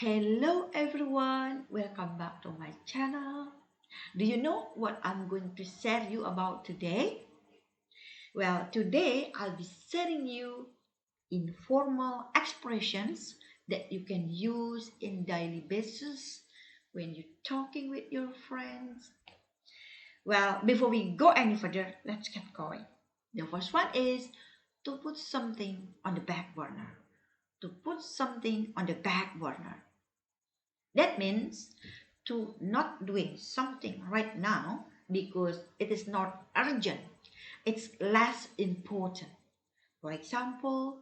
Hello everyone, welcome back to my channel. Do you know what I'm going to share you about today? Well, today I'll be sharing you informal expressions that you can use in daily basis when you're talking with your friends. Well, before we go any further, let's get going. The first one is to put something on the back burner. To put something on the back burner. That means to not doing something right now because it is not urgent. It's less important. For example,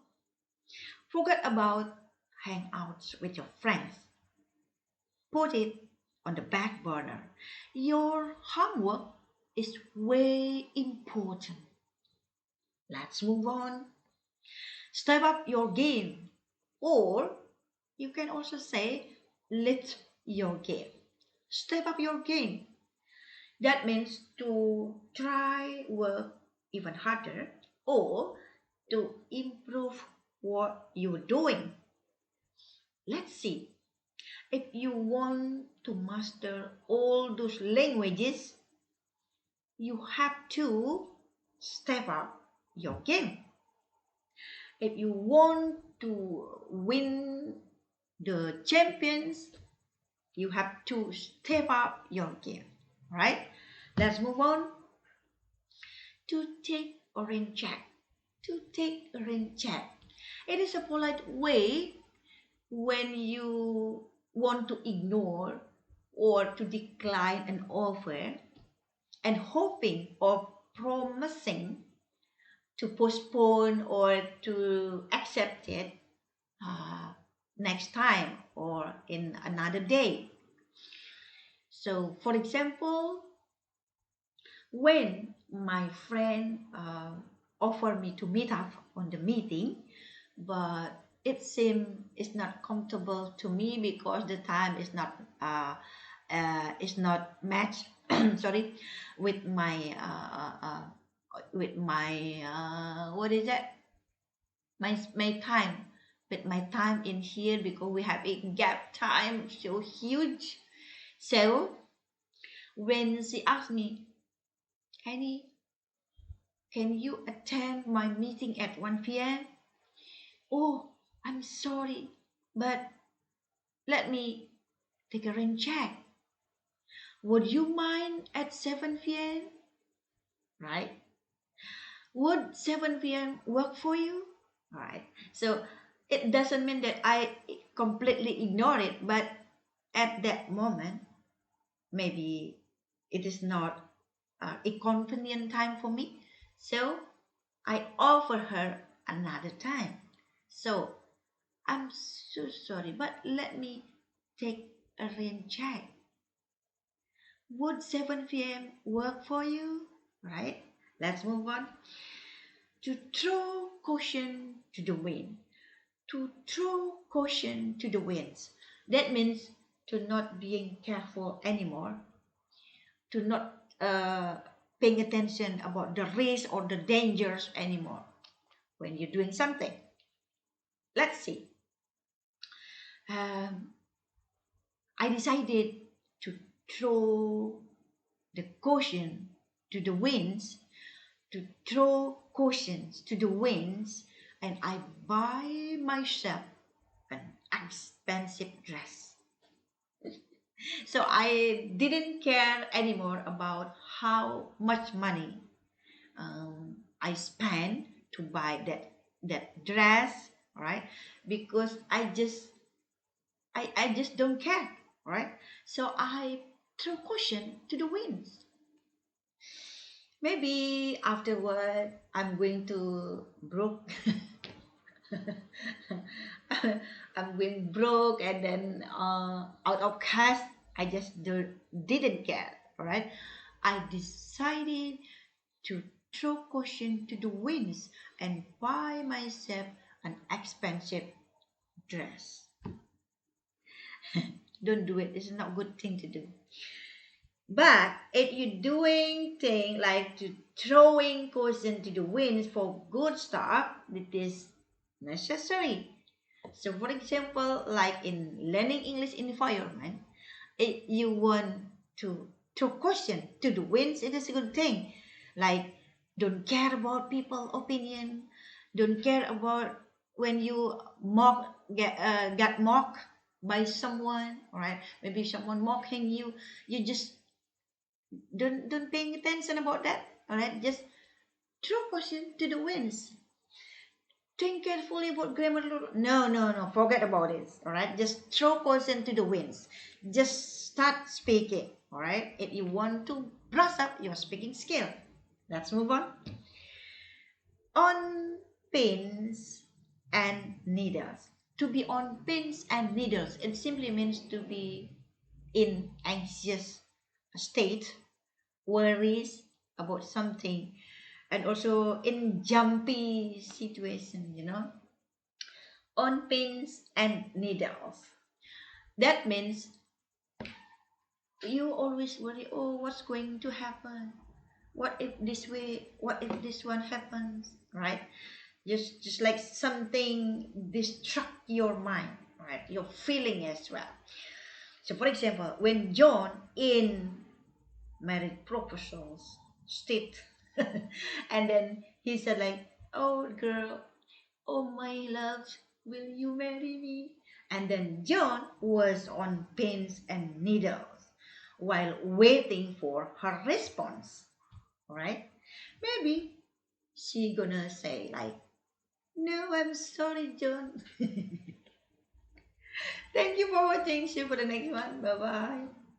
forget about hangouts with your friends. Put it on the back burner. Your homework is way important. Let's move on. Step up your game. Or you can also say lift your game. Step up your game. That means to try work even harder or to improve what you're doing. Let's see. If you want to master all those languages, you have to step up your game. If you want to win the champions, you have to step up your game, right? Let's move on to take a rain check. To take a rain check. It is a polite way when you want to ignore or to decline an offer and hoping or promising to postpone or to accept it uh, next time or in another day. So, for example, when my friend offered me to meet up on the meeting, but it seems it's not comfortable to me because the time is not matched. Sorry, with my what is that? My time with my time in here because we have a gap time so huge. So when she asked me, Annie, can you attend my meeting at 1 p.m.? Oh, I'm sorry, but let me take a rain check. Would you mind at 7 p.m.? Right? Would 7 p.m. work for you? Right. So it doesn't mean that I completely ignore it, but at that moment, maybe it is not a convenient time for me. So I offer her another time. So I'm so sorry, but let me take a rain check. Would 7 p.m. work for you? Right? Let's move on. To throw caution to the wind. To throw caution to the winds. That means to not being careful anymore, to not paying attention about the risk or the dangers anymore when you're doing something. Let's see. Um, I decided to throw the caution to the winds, to throw cautions to the winds, and I buy myself an expensive dress. So I didn't care anymore about how much money I spent to buy that dress, right? Because I just don't care, right? So I throw caution to the winds. Maybe afterward I'm going to broke. I'm going broke and then out of cash. I just didn't care, right? I decided to throw caution to the winds and buy myself an expensive dress. Don't do it. It's not a good thing to do. But if you're doing thing like to throwing caution to the winds for good stuff, it is necessary. So, for example, like in learning English environment, you want to throw question to the winds, it is a good thing. Like, don't care about people opinion, don't care about when you get mocked by someone, all right? Maybe someone mocking you, you just don't paying attention about that, all right? Just throw question to the winds. Think carefully about grammar. No, no, no. Forget about it. All right. Just throw caution to the winds. Just start speaking. All right. If you want to brush up your speaking skill, let's move on. On pins and needles. To be on pins and needles, it simply means to be in anxious state, worries about something, and also in jumpy situation. On pins and needles. That means you always worry, oh, what's going to happen? What if this way? What if this one happens? Right? Just like something distract your mind, right? Your feeling as well. So, for example, when John in married proposals state, and then he said like, "Oh, girl, oh, my love, will you marry me?" And then John was on pins and needles while waiting for her response. All right? Maybe she gonna say like, "No, I'm sorry, John." Thank you for watching. See you for the next one. Bye bye.